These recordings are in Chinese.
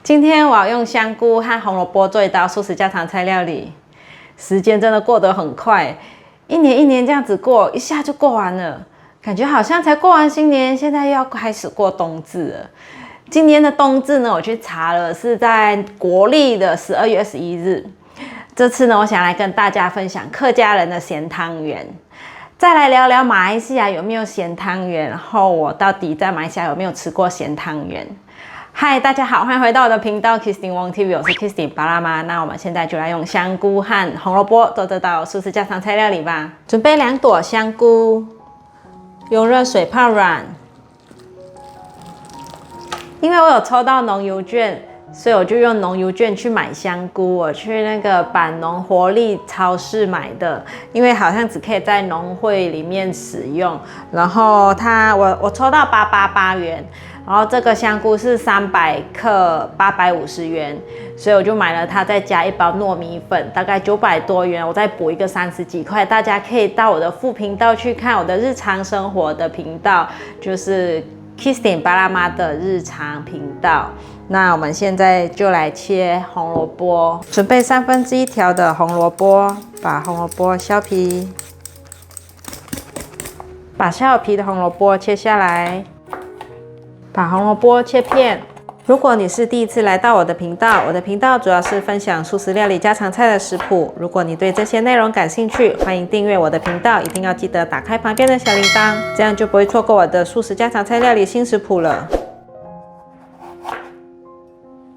今天我要用香菇和红萝卜做一道素食家常菜料理。时间真的过得很快，一年一年这样子过，一下就过完了，感觉好像才过完新年，现在又要开始过冬至了。今年的冬至呢，我去查了，是在国历的12月21日。这次呢，我想来跟大家分享客家人的咸汤圆，再来聊聊马来西亚有没有咸汤圆，然后我到底在马来西亚有没有吃过咸汤圆。嗨，大家好，欢迎回到我的频道 Kissing Wong TV， 我是 Kissing 巴拉妈。那我们现在就来用香菇和红萝卜做这道素食家常菜料理吧。准备2朵香菇，用热水泡软。因为我有抽到农油券，所以我就用农油券去买香菇。我去那个板农活力超市买的，因为好像只可以在农会里面使用。然后我抽到888元。然后这个香菇是300克850元，所以我就买了它，再加1包糯米粉，大概900多元，我再补一个30几块。大家可以到我的副频道去看我的日常生活的频道，就是 Kissing 巴拉妈的日常频道。那我们现在就来切红萝卜，准备1/3条的红萝卜，把红萝卜削皮，把削皮的红萝卜切下来。把红萝卜切片。如果你是第一次来到我的频道，我的频道主要是分享素食料理家常菜的食谱。如果你对这些内容感兴趣，欢迎订阅我的频道，一定要记得打开旁边的小铃铛，这样就不会错过我的素食家常菜料理新食谱了。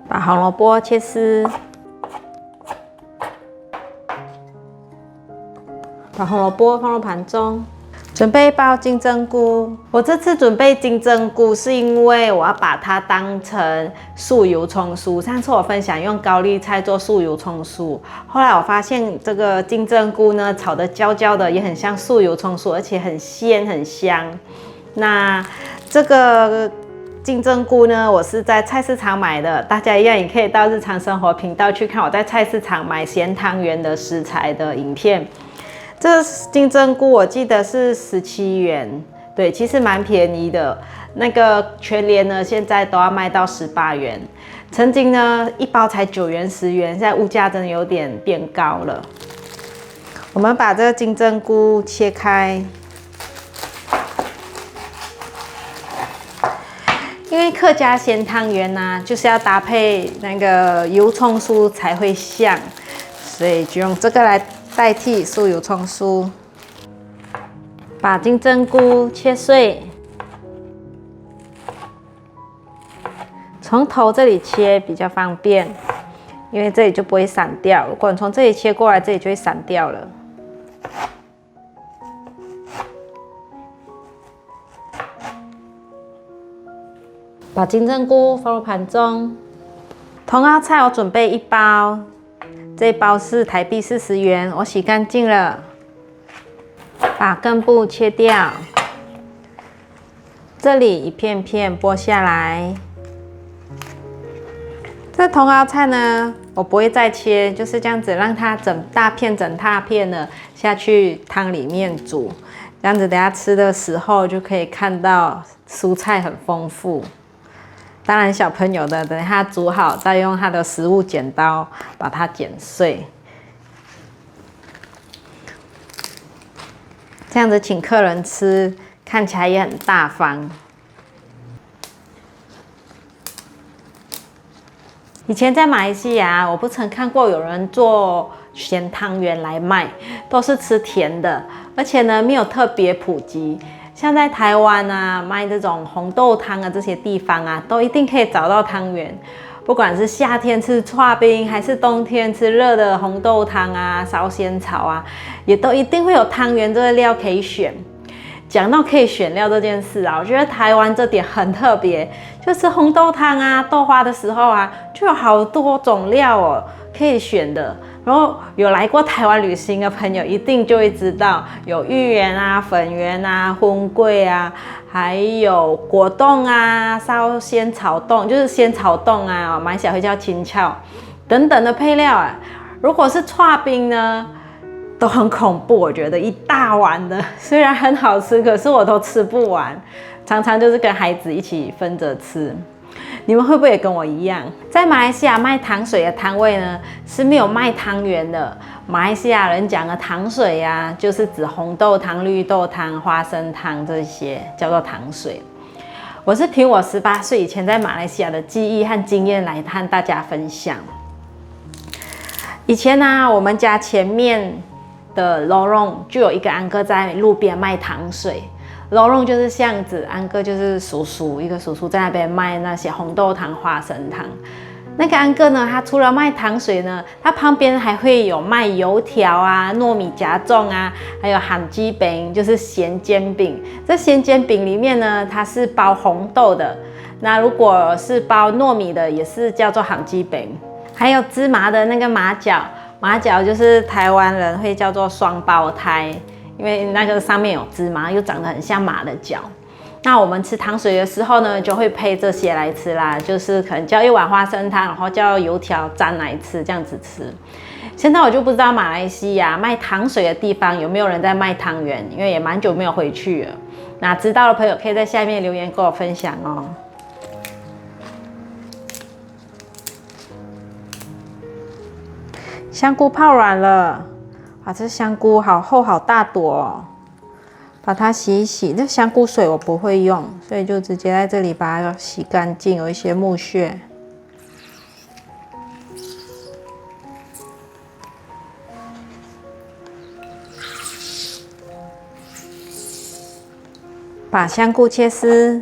把红萝卜切丝，把红萝卜放入盘中。准备1包金针菇，我这次准备金针菇是因为我要把它当成素油葱酥。上次我分享用高丽菜做素油葱酥，后来我发现这个金针菇呢炒得焦焦的，也很像素油葱酥，而且很鲜很香。那这个金针菇呢，我是在菜市场买的，大家一样也可以到日常生活频道去看我在菜市场买咸汤圆的食材的影片。这金针菇我记得是17元，对，其实蛮便宜的。那个全联呢，现在都要卖到18元。曾经呢，1包才9元、10元，现在物价真的有点变高了。我们把这个金针菇切开，因为客家咸汤圆呢，就是要搭配那个油葱酥才会像，所以就用这个来代替素油葱酥。把金针菇切碎，从头这里切比较方便，因为这里就不会散掉。如果你从这里切过来，这里就会散掉了。把金针菇放入盘中。茼蒿菜我准备1包。这一包是台币40元，我洗干净了，把根部切掉，这里一片片剥下来。这茼蒿菜呢，我不会再切，就是这样子，让它整大片的下去汤里面煮，这样子等下吃的时候就可以看到蔬菜很丰富。当然，小朋友的等一下煮好，再用他的食物剪刀把它剪碎。这样子请客人吃，看起来也很大方。以前在马来西亚，我不曾看过有人做咸汤圆来卖，都是吃甜的，而且呢没有特别普及。像在台湾啊，卖这种红豆汤啊，这些地方啊，都一定可以找到汤圆。不管是夏天吃刨冰，还是冬天吃热的红豆汤啊、烧仙草啊，也都一定会有汤圆这个料可以选。讲到可以选料这件事啊，我觉得台湾这点很特别，就是红豆汤啊、豆花的时候啊，就有好多种料哦可以选的。然后有来过台湾旅行的朋友，一定就会知道有芋圆啊、粉圆啊、荤桂啊，还有果冻啊、烧仙草冻，就是仙草冻啊，马来西亚会叫青草等等的配料啊。如果是刨冰呢，都很恐怖，我觉得一大碗的，虽然很好吃，可是我都吃不完，常常就是跟孩子一起分着吃。你们会不会也跟我一样？在马来西亚卖糖水的摊位呢，是没有卖汤圆的。马来西亚人讲的糖水啊，就是指红豆汤、绿豆汤、花生汤这些叫做糖水。我是凭我18岁以前在马来西亚的记忆和经验来和大家分享。以前呢，我们家前面的 lorong 就有一个安哥在路边卖糖水。lorong 就是巷子，安哥就是叔叔，一个叔叔在那边卖那些红豆汤、花生汤。那个安哥呢，他除了卖糖水呢，他旁边还会有卖油条啊、糯米夹粽啊，还有咸鸡饼，就是咸煎饼。这咸煎饼里面呢，它是包红豆的。那如果是包糯米的，也是叫做咸鸡饼。还有芝麻的那个马饺，马饺就是台湾人会叫做双胞胎，因为那个上面有芝麻，又长得很像马的脚。那我们吃糖水的时候呢，就会配这些来吃啦，就是可能叫一碗花生汤，然后叫油条沾来吃，这样子吃。现在我就不知道马来西亚卖糖水的地方有没有人在卖汤圆，因为也蛮久没有回去了。那知道的朋友可以在下面留言跟我分享哦。香菇泡软了，哇，这香菇好厚好大朵哦。把它洗一洗，这香菇水我不会用，所以就直接在这里把它洗干净，有一些木屑。把香菇切丝，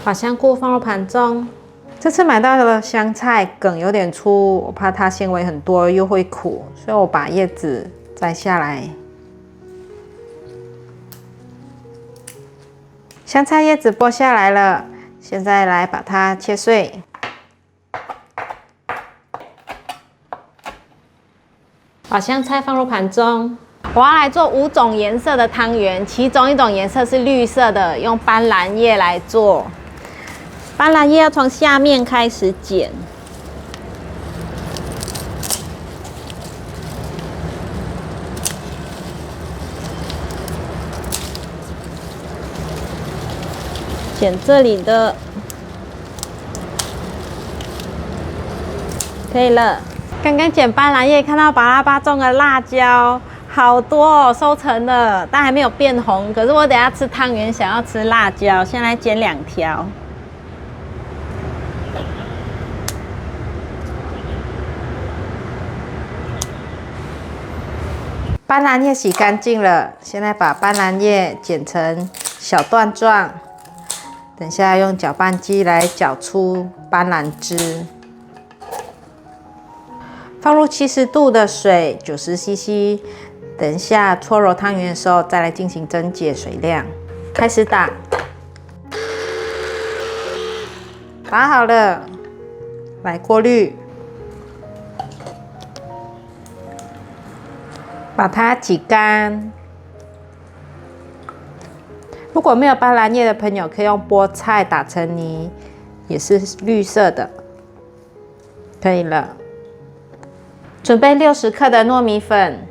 把香菇放入盘中。这次买到的香菜梗有点粗，我怕它纤维很多又会苦，所以我把叶子摘下来。香菜叶子剥下来了，现在来把它切碎。把香菜放入盘中。我要来做5种颜色的汤圆，其中一种颜色是绿色的，用斑斓叶来做。斑斓叶要从下面开始剪，剪这里的，可以了。刚刚剪斑斓叶，看到巴拉巴种的辣椒好多哦，收成了，但还没有变红。可是我等下吃汤圆，想要吃辣椒，先来剪2条。斑斓叶洗干净了，现在把斑斓叶剪成小段状，等下用搅拌机来搅出斑斓汁。放入70度的水90cc， 等下搓揉汤圆的时候再来进行增减水量。开始打，打好了，来过滤。把它挤干。如果没有斑斓叶的朋友，可以用菠菜打成泥，也是绿色的。可以了。准备60克的糯米粉，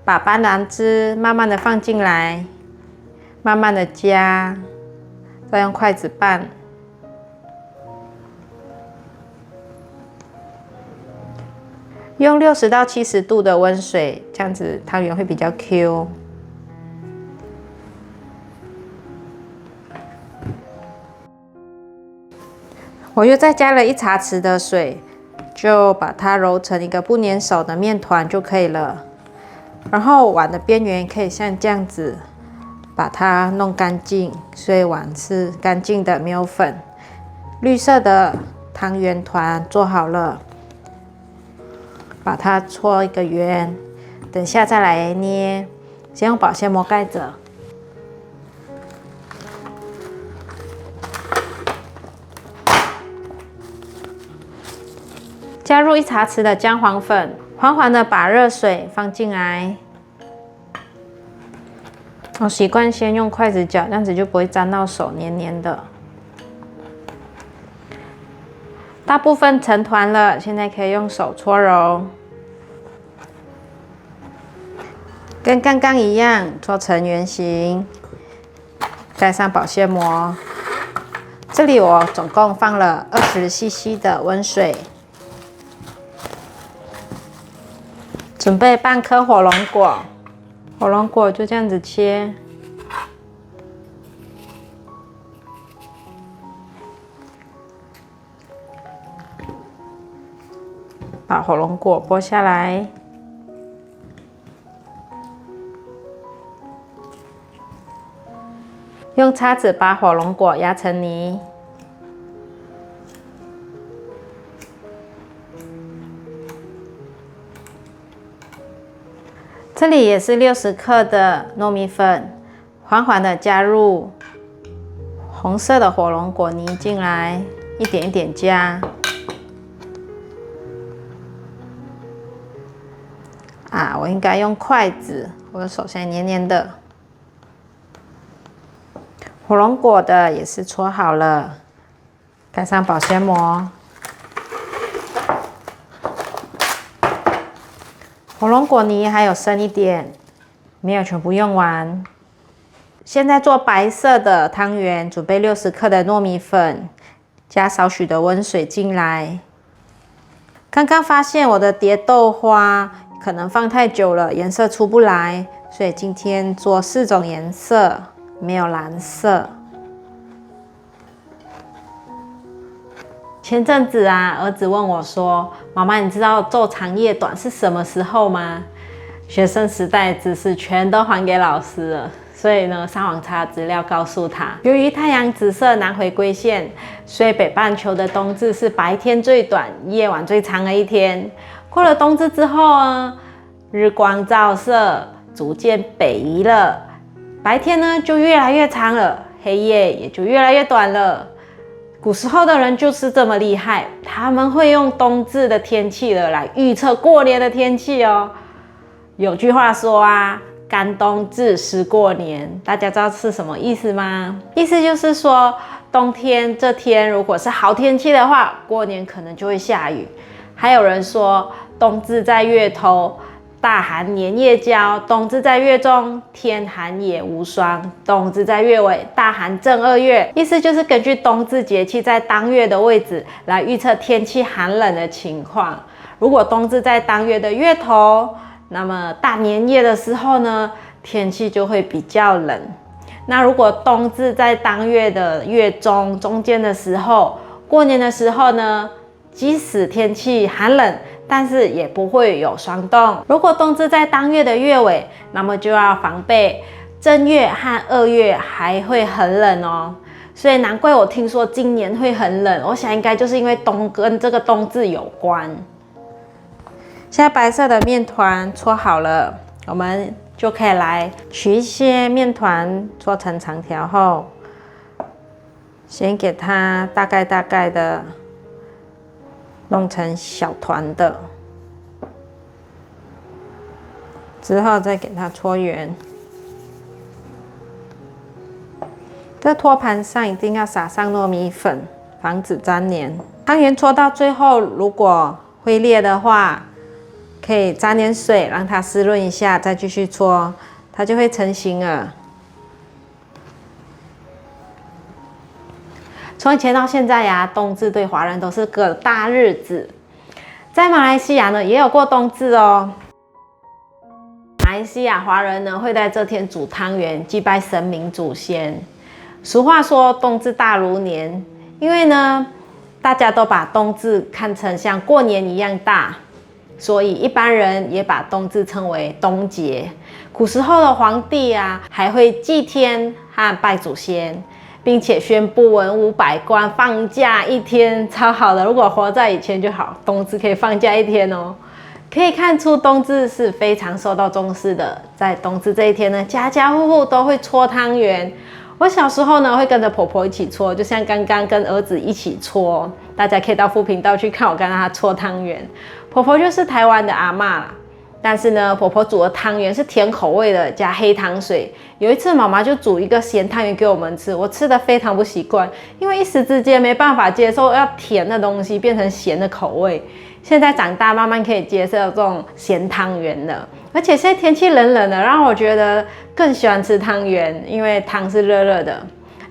把斑斓汁慢慢的放进来，慢慢的加，再用筷子拌。用60到70度的温水，这样子汤圆会比较 Q。我又再加了1茶匙的水，就把它揉成一个不粘手的面团就可以了。然后碗的边缘可以像这样子把它弄干净，所以碗是干净的，没有粉。绿色的汤圆团做好了。把它搓一个圆，等下再来捏，先用保鲜膜盖着。加入1茶匙的姜黄粉，缓缓的把热水放进来。我习惯先用筷子搅，这样子就不会沾到手，黏黏的。大部分成团了，现在可以用手搓揉，跟刚刚一样搓成圆形。盖上保鲜膜。这里我总共放了20cc 的温水，准备半颗火龙果。火龙果就这样子切，把火龙果剥下来。用叉子把火龙果压成泥，这里也是60克的糯米粉，缓缓的加入红色的火龙果泥进来，一点一点加。我应该用筷子，我的手现在黏黏的。火龙果的也是搓好了，盖上保鲜膜。火龙果泥还有剩一点，没有全部用完。现在做白色的汤圆，准备60克的糯米粉，加少许的温水进来。刚刚发现我的蝶豆花可能放太久了，颜色出不来，所以今天做4种颜色。没有蓝色。前阵子儿子问我说：“妈妈，你知道昼长夜短是什么时候吗？”学生时代的知识全都还给老师了，所以呢，上网查资料告诉他，由于太阳直射南回归线，所以北半球的冬至是白天最短、夜晚最长的一天。过了冬至之后呢，日光照射逐渐北移了。白天呢就越来越长了，黑夜也就越来越短了。古时候的人就是这么厉害，他们会用冬至的天气来预测过年的天气哦。有句话说干冬至湿过年，大家知道是什么意思吗？意思就是说，冬天这天如果是好天气的话，过年可能就会下雨。还有人说，冬至在月头，大寒年夜交，冬至在月中，天寒野无霜，冬至在月尾，大寒正2月。意思就是根据冬至节气在当月的位置来预测天气寒冷的情况。如果冬至在当月的月头，那么大年夜的时候呢，天气就会比较冷。那如果冬至在当月的月中中间的时候，过年的时候呢，即使天气寒冷，但是也不会有霜冻。如果冬至在当月的月尾，那么就要防备正月和2月还会很冷哦。所以难怪我听说今年会很冷，我想应该就是因为跟这个冬至有关。现在白色的面团搓好了，我们就可以来取一些面团搓成长条后，先给它大概的弄成小团的，之后再给它搓圆。这托盘上一定要撒上糯米粉，防止粘黏。汤圆搓到最后，如果会裂的话，可以沾点水让它湿润一下，再继续搓，它就会成型了。从以前到现在冬至对华人都是个大日子。在马来西亚呢，也有过冬至哦。马来西亚华人呢，会在这天煮汤圆，祭拜神明祖先。俗话说冬至大如年，因为呢，大家都把冬至看成像过年一样大，所以一般人也把冬至称为冬节。古时候的皇帝还会祭天和拜祖先，并且宣布文武百官放假1天，超好的。如果活在以前就好，冬至可以放假1天哦。可以看出冬至是非常受到重视的。在冬至这一天呢，家家户户都会搓汤圆。我小时候呢，会跟着婆婆一起搓，就像刚刚跟儿子一起搓。大家可以到副频道去看我跟她搓汤圆。婆婆就是台湾的阿嬷啦，但是呢，婆婆煮的汤圆是甜口味的，加黑糖水。有一次妈妈就煮一个咸汤圆给我们吃，我吃的非常不习惯，因为一时之间没办法接受要甜的东西变成咸的口味。现在长大，慢慢可以接受这种咸汤圆了。而且现在天气冷冷的，让我觉得更喜欢吃汤圆，因为汤是热热的。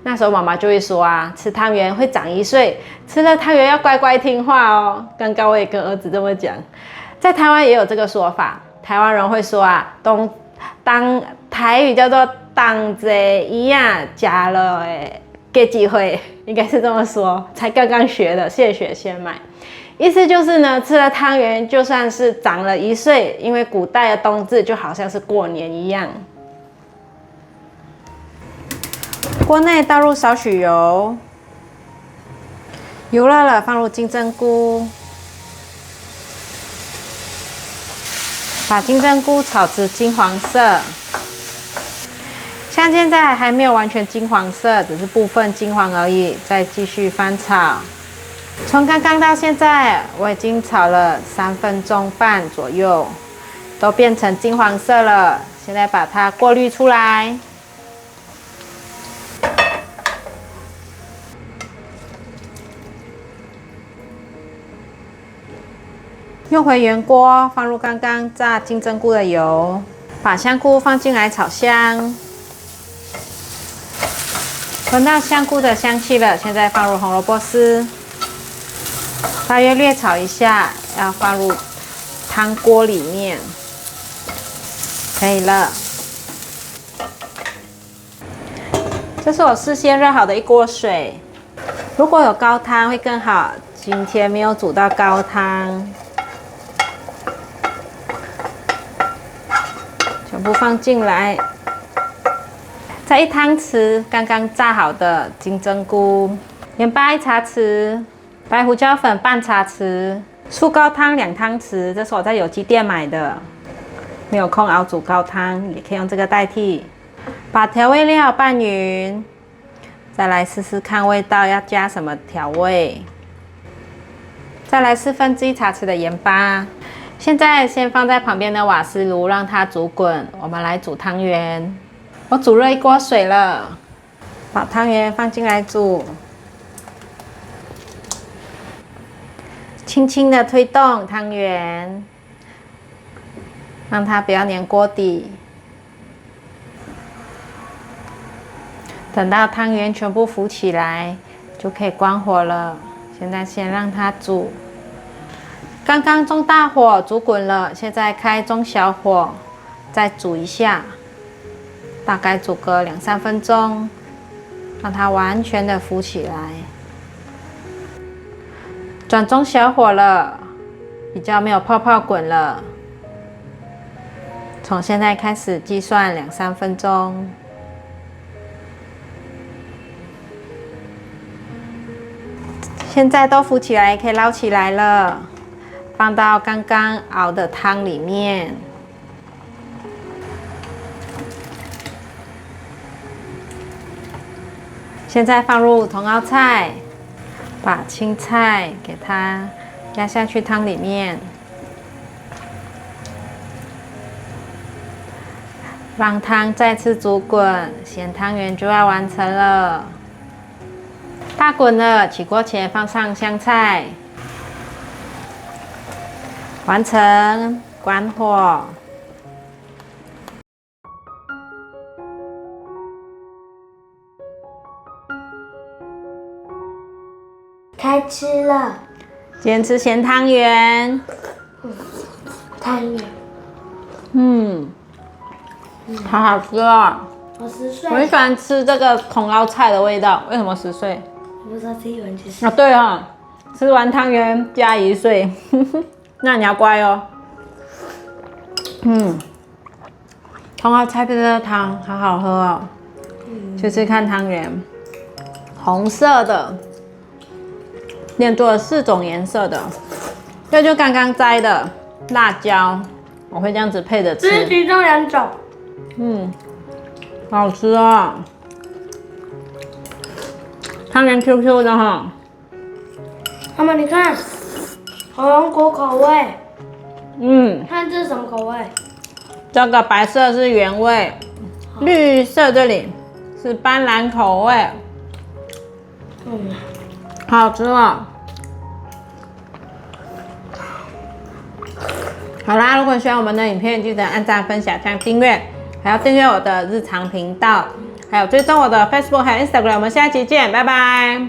那时候妈妈就会说啊，吃汤圆会长1岁，吃了汤圆要乖乖听话哦。刚刚我也跟儿子这么讲，在台湾也有这个说法，台湾人会说啊，当台语叫做当这一样加了给机会，应该是这么说，才刚刚学的，现学现卖。意思就是呢，吃了汤圆就算是长了1岁，因为古代的冬至就好像是过年一样。锅内倒入少许油，油热了放入金针菇，把金针菇炒至金黄色。像现在还没有完全金黄色，只是部分金黄而已，再继续翻炒。从刚刚到现在，我已经炒了3分钟半左右，都变成金黄色了。现在把它过滤出来，用回原锅，放入刚刚炸金针菇的油，把香菇放进来炒香。闻到香菇的香气了，现在放入红萝卜丝，大约略炒一下，要放入汤锅里面，可以了。这是我事先热好的一锅水，如果有高汤会更好，今天没有煮到高汤，全部放进来。再1汤匙刚刚炸好的金针菇，盐巴1茶匙，白胡椒粉半茶匙，素高汤2汤匙，这是我在有机店买的，没有空熬煮高汤，也可以用这个代替。把调味料拌匀，再来试试看味道要加什么调味。再来1/4茶匙的盐巴。现在先放在旁边的瓦斯炉，让它煮滚。我们来煮汤圆。我煮热1锅水了，把汤圆放进来煮，轻轻的推动汤圆，让它不要粘锅底。等到汤圆全部浮起来，就可以关火了。现在先让它煮，刚刚中大火煮滚了，现在开中小火，再煮一下。大概煮个2、3分钟，让它完全的浮起来。转中小火了，比较没有泡泡滚了。从现在开始计算2、3分钟。现在都浮起来，可以捞起来了，放到刚刚熬的汤里面。现在放入茼蒿菜，把青菜给它压下去汤里面，让汤再次煮滚，咸汤圆就要完成了。大滚了，起锅前放上香菜，完成，关火。开吃了，今天吃咸汤圆。汤圆，好好吃哦！我10岁，我很喜欢吃这个茼蒿菜的味道。为什么10岁？我不知道这一碗就是啊，对哦，吃完汤圆加1岁，那你要乖哦。茼蒿菜配的汤好好喝哦。去吃看汤圆，红色的。练做了4种颜色的，这就刚刚摘的辣椒，我会这样子配着吃。这是其中2种。好吃哦，汤圆 QQ 的哈。妈妈，你看，火龙果口味。看这是什么口味？这个白色是原味，绿色这里是斑斓口味。好吃哦！好啦，如果喜欢我们的影片，记得按赞、分享、加订阅，还要订阅我的日常频道，还有追踪我的 Facebook 还有 Instagram。我们下期见，拜拜。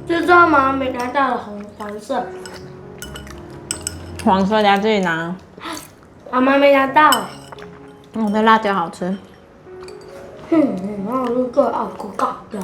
这是妈没拿到的黄色，黄色你要自己拿。妈妈没拿到。这辣椒好吃。然后这个啊，口感的，